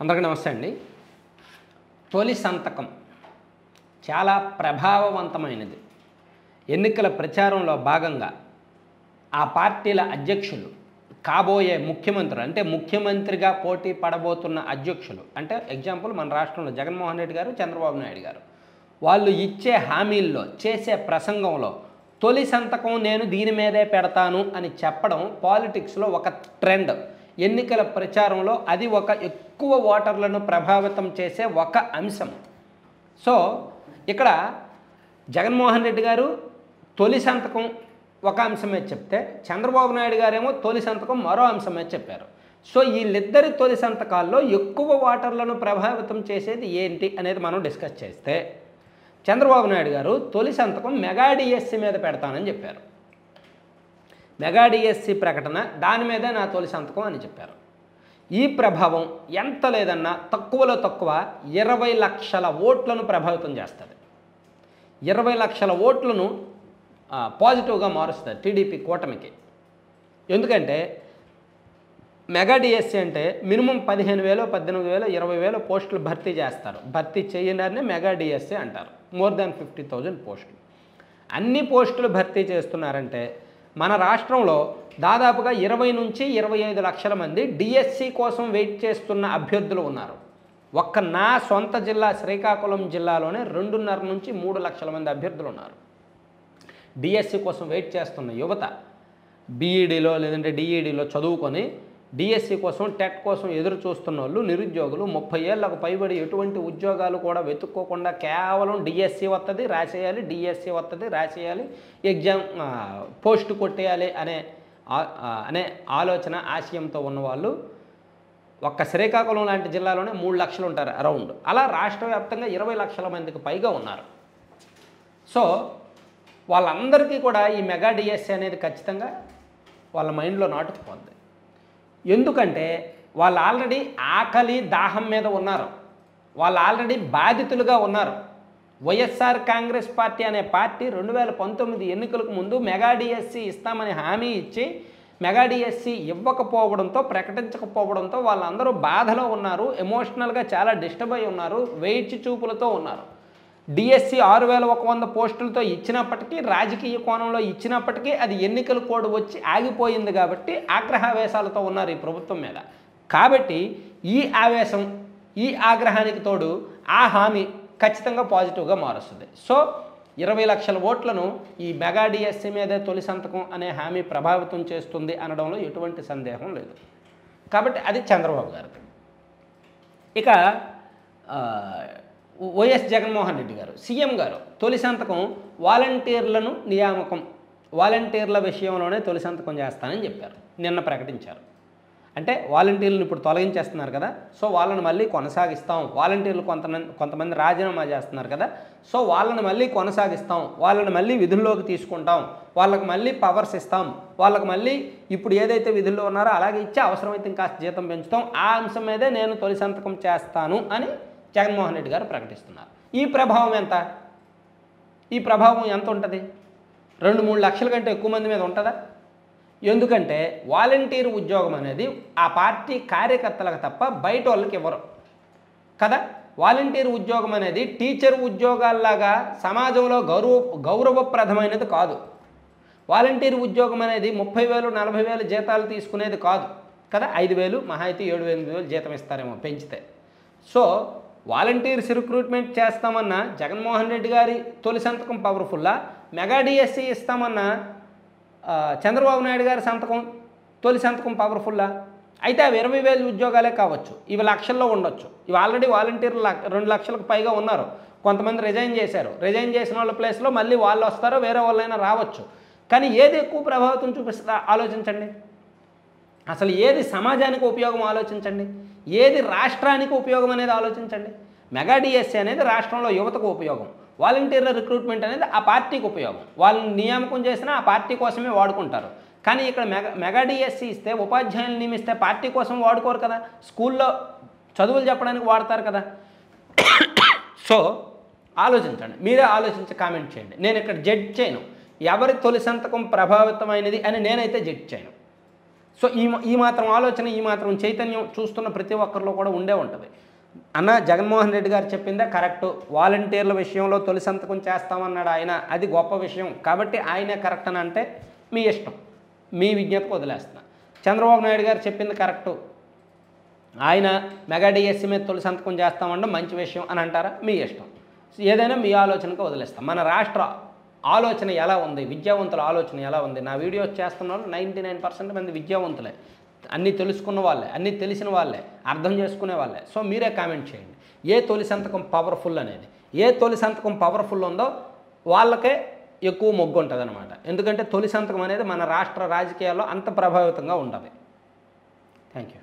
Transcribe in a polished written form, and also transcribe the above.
అందరికీ నమస్తే అండి. తొలి సంతకం చాలా ప్రభావవంతమైనది. ఎన్నికల ప్రచారంలో భాగంగా ఆ పార్టీల అధ్యక్షులు కాబోయే ముఖ్యమంత్రులు అంటే ముఖ్యమంత్రిగా పోటీ పడబోతున్న అధ్యక్షులు అంటే ఎగ్జాంపుల్ మన రాష్ట్రంలో జగన్మోహన్ రెడ్డి గారు, చంద్రబాబు నాయుడు గారు వాళ్ళు ఇచ్చే హామీల్లో చేసే ప్రసంగంలో తొలి సంతకం నేను దీని మీదే పెడతాను అని చెప్పడం పాలిటిక్స్లో ఒక ట్రెండ్. ఎన్నికల ప్రచారంలో అది ఒక ఎక్కువ ఓటర్లను ప్రభావితం చేసే ఒక అంశం. సో ఇక్కడ జగన్మోహన్ రెడ్డి గారు తొలి సంతకం ఒక అంశమే చెప్తే చంద్రబాబు నాయుడు గారేమో తొలి సంతకం మరో అంశమే చెప్పారు. సో వీళ్ళిద్దరి తొలి సంతకాల్లో ఎక్కువ ఓటర్లను ప్రభావితం చేసేది ఏంటి అనేది మనం డిస్కస్ చేస్తే చంద్రబాబు నాయుడు గారు తొలి సంతకం మెగా డిఎస్సి మీద పెడతానని చెప్పారు. మెగా డిఎస్సి ప్రకటన దాని మీదే నా తొలి సంతకం అని చెప్పారు. ఈ ప్రభావం ఎంత లేదన్నా తక్కువలో తక్కువ 20 లక్షల ఓట్లను ప్రభావితం చేస్తుంది. 20 లక్షల ఓట్లను పాజిటివ్గా మారుస్తుంది టీడీపీ కూటమికి. ఎందుకంటే మెగా డిఎస్సి అంటే మినిమం 15,000, 18,000, 20,000 పోస్టులు భర్తీ చేస్తారు. భర్తీ చేయడాన్ని మెగా డిఎస్సి అంటారు. మోర్ దాన్ 50,000 పోస్టులు. అన్ని పోస్టులు భర్తీ చేస్తున్నారంటే మన రాష్ట్రంలో దాదాపుగా 20 నుంచి 25 లక్షల మంది డిఎస్సి కోసం వెయిట్ చేస్తున్న అభ్యర్థులు ఉన్నారు. ఒక్క నా సొంత జిల్లా శ్రీకాకుళం జిల్లాలోనే 2.5 నుంచి 3 లక్షల మంది అభ్యర్థులు ఉన్నారు. డిఎస్సి కోసం వెయిట్ చేస్తున్న యువత బీఈడీలో లేదంటే డిఈడీలో చదువుకొని డిఎస్సి కోసం టెట్ కోసం ఎదురు చూస్తున్న వాళ్ళు నిరుద్యోగులు 30 ఏళ్లకు పైబడి ఎటువంటి ఉద్యోగాలు కూడా వెతుక్కోకుండా కేవలం డిఎస్సి వస్తుంది రాసేయాలి, డిఎస్సి వస్తుంది రాసేయాలి, ఎగ్జామ్ పోస్ట్ కొట్టేయాలి అనే ఆలోచన ఆశయంతో ఉన్నవాళ్ళు ఒక్క శ్రీకాకుళం లాంటి జిల్లాలోనే 3 లక్షలు ఉంటారు అరౌండ్. అలా రాష్ట్ర వ్యాప్తంగా 20 లక్షల మందికి పైగా ఉన్నారు. సో వాళ్ళందరికీ కూడా ఈ మెగా డిఎస్సి అనేది ఖచ్చితంగా వాళ్ళ మైండ్లో నాటుకుపోద్ది. ఎందుకంటే వాళ్ళు ఆల్రెడీ ఆకలి దాహం మీద ఉన్నారు. వాళ్ళు ఆల్రెడీ బాధితులుగా ఉన్నారు. వైఎస్ఆర్ కాంగ్రెస్ పార్టీ అనే పార్టీ 2019 ఎన్నికలకు ముందు మెగా డిఎస్సి ఇస్తామని హామీ ఇచ్చి మెగా డిఎస్సి ఇవ్వకపోవడంతో ప్రకటించకపోవడంతో వాళ్ళందరూ బాధలో ఉన్నారు. ఎమోషనల్గా చాలా డిస్టర్బ్ అయి ఉన్నారు. వేచి చూపులతో ఉన్నారు. డిఎస్సి 6,100 పోస్టులతో ఇచ్చినప్పటికీ రాజకీయ కోణంలో ఇచ్చినప్పటికీ అది ఎన్నికల కోడ్ వచ్చి ఆగిపోయింది కాబట్టి ఆగ్రహావేశాలతో ఉన్నారు ఈ ప్రభుత్వం మీద. కాబట్టి ఈ ఆవేశం ఈ ఆగ్రహానికి తోడు ఆ హామీ ఖచ్చితంగా పాజిటివ్గా మారుస్తుంది. సో 20 లక్షల ఓట్లను ఈ మెగా డిఎస్సి మీదే తొలి సంతకం అనే హామీ ప్రభావితం చేస్తుంది అనడంలో ఎటువంటి సందేహం లేదు. కాబట్టి అది చంద్రబాబు గారికి. ఇక వైఎస్ జగన్మోహన్ రెడ్డి గారు సీఎం గారు తొలి సంతకం వాలంటీర్లను నియామకం వాలంటీర్ల విషయంలోనే తొలి సంతకం చేస్తానని చెప్పారు. నిన్న ప్రకటించారు. అంటే వాలంటీర్లను ఇప్పుడు తొలగించేస్తున్నారు కదా, సో వాళ్ళని మళ్ళీ కొనసాగిస్తాం. వాలంటీర్లు కొంతమంది రాజీనామా చేస్తున్నారు కదా, సో వాళ్ళని మళ్ళీ కొనసాగిస్తాం, వాళ్ళని మళ్ళీ విధుల్లోకి తీసుకుంటాం, వాళ్ళకి మళ్ళీ పవర్స్ ఇస్తాం, వాళ్ళకి మళ్ళీ ఇప్పుడు ఏదైతే విధుల్లో ఉన్నారో అలాగే ఇచ్చి అవసరమైతే ఇంకా జీతం పెంచుతాం, ఆ అంశం మీదే నేను తొలి సంతకం చేస్తాను అని జగన్మోహన్ రెడ్డి గారు ప్రకటిస్తున్నారు. ఈ ప్రభావం ఎంత? ఈ ప్రభావం ఎంత ఉంటుంది? 2-3 లక్షల కంటే ఎక్కువ మంది మీద ఉంటుందా? ఎందుకంటే వాలంటీర్ ఉద్యోగం అనేది ఆ పార్టీ కార్యకర్తలకు తప్ప బయట వాళ్ళకి ఇవ్వరు కదా. వాలంటీర్ ఉద్యోగం అనేది టీచర్ ఉద్యోగాల్లాగా సమాజంలో గౌరవప్రదమైనది కాదు. వాలంటీర్ ఉద్యోగం అనేది 30,000, 40,000 జీతాలు తీసుకునేది కాదు కదా. 5,000 మహా అయితే 7,000 జీతం ఇస్తారేమో పెంచితే. సో వాలంటీర్స్ రిక్రూట్మెంట్ చేస్తామన్న జగన్మోహన్ రెడ్డి గారి తొలి సంతకం పవర్ఫుల్లా, మెగా డిఎస్సి ఇస్తామన్న చంద్రబాబు నాయుడు గారి తొలి సంతకం పవర్ఫుల్లా? అయితే అవి 20,000 ఉద్యోగాలే కావచ్చు, ఇవి లక్షల్లో ఉండొచ్చు. ఇవి ఆల్రెడీ వాలంటీర్లు 2 లక్షలకు పైగా ఉన్నారు. కొంతమంది రిజైన్ చేశారు. రిజైన్ చేసిన వాళ్ళ ప్లేస్లో మళ్ళీ వాళ్ళు వస్తారో వేరే వాళ్ళైనా రావచ్చు. కానీ ఏది ఎక్కువ ప్రభావితం చూపిస్తుందో ఆలోచించండి. అసలు ఏది సమాజానికి ఉపయోగం ఆలోచించండి. ఏది రాష్ట్రానికి ఉపయోగం అనేది ఆలోచించండి. మెగా డిఎస్సి అనేది రాష్ట్రంలో యువతకు ఉపయోగం. వాలంటీర్ల రిక్రూట్మెంట్ అనేది ఆ పార్టీకి ఉపయోగం. వాళ్ళని నియామకం చేసినా ఆ పార్టీ కోసమే వాడుకుంటారు. కానీ ఇక్కడ మెగా డిఎస్సి ఇస్తే ఉపాధ్యాయులు నియమిస్తే పార్టీ కోసం వాడుకోరు కదా, స్కూల్లో చదువులు చెప్పడానికి వాడతారు కదా. సో ఆలోచించండి, మీరే ఆలోచించి కామెంట్ చేయండి. నేను ఇక్కడ జడ్జ్ చేయను ఎవరి తొలి సంతకం ప్రభావితమైనది అని నేనైతే జడ్జ్ చేయను. సో ఈ మాత్రం ఆలోచన, ఈ మాత్రం చైతన్యం చూస్తున్న ప్రతి ఒక్కరిలో కూడా ఉండే ఉంటుంది. అన్న జగన్మోహన్ రెడ్డి గారు చెప్పిందే కరెక్టు, వాలంటీర్ల విషయంలో తొలి సంతకం చేస్తామన్నాడు ఆయన, అది గొప్ప విషయం కాబట్టి ఆయనే కరెక్ట్ అని అంటే మీ ఇష్టం, మీ విజ్ఞతకు వదిలేస్తున్నా. చంద్రబాబు నాయుడు గారు చెప్పింది కరెక్టు, ఆయన మెగా డిఎస్సీ మీద తొలి సంతకం చేస్తామన్నా మంచి విషయం అని అంటారా, మీ ఇష్టం. ఏదైనా మీ ఆలోచనకు వదిలేస్తాం. మన రాష్ట్ర ఆలోచన ఎలా ఉంది, విద్యావంతుల ఆలోచన ఎలా ఉంది? నా వీడియోస్ చేస్తున్న వాళ్ళు 99% మంది విద్యావంతులే, అన్నీ తెలుసుకున్న వాళ్ళే, అన్నీ తెలిసిన వాళ్ళే, అర్థం చేసుకునే వాళ్ళే. సో మీరే కామెంట్ చేయండి ఏ తొలి సంతకం పవర్ఫుల్ అనేది. ఏ తొలి సంతకం పవర్ఫుల్ ఉందో వాళ్ళకే ఎక్కువ మొగ్గు ఉంటుంది అనమాట. ఎందుకంటే తొలి సంతకం అనేది మన రాష్ట్ర రాజకీయాల్లో అంత ప్రభావితంగా ఉంటుంది. Thank you.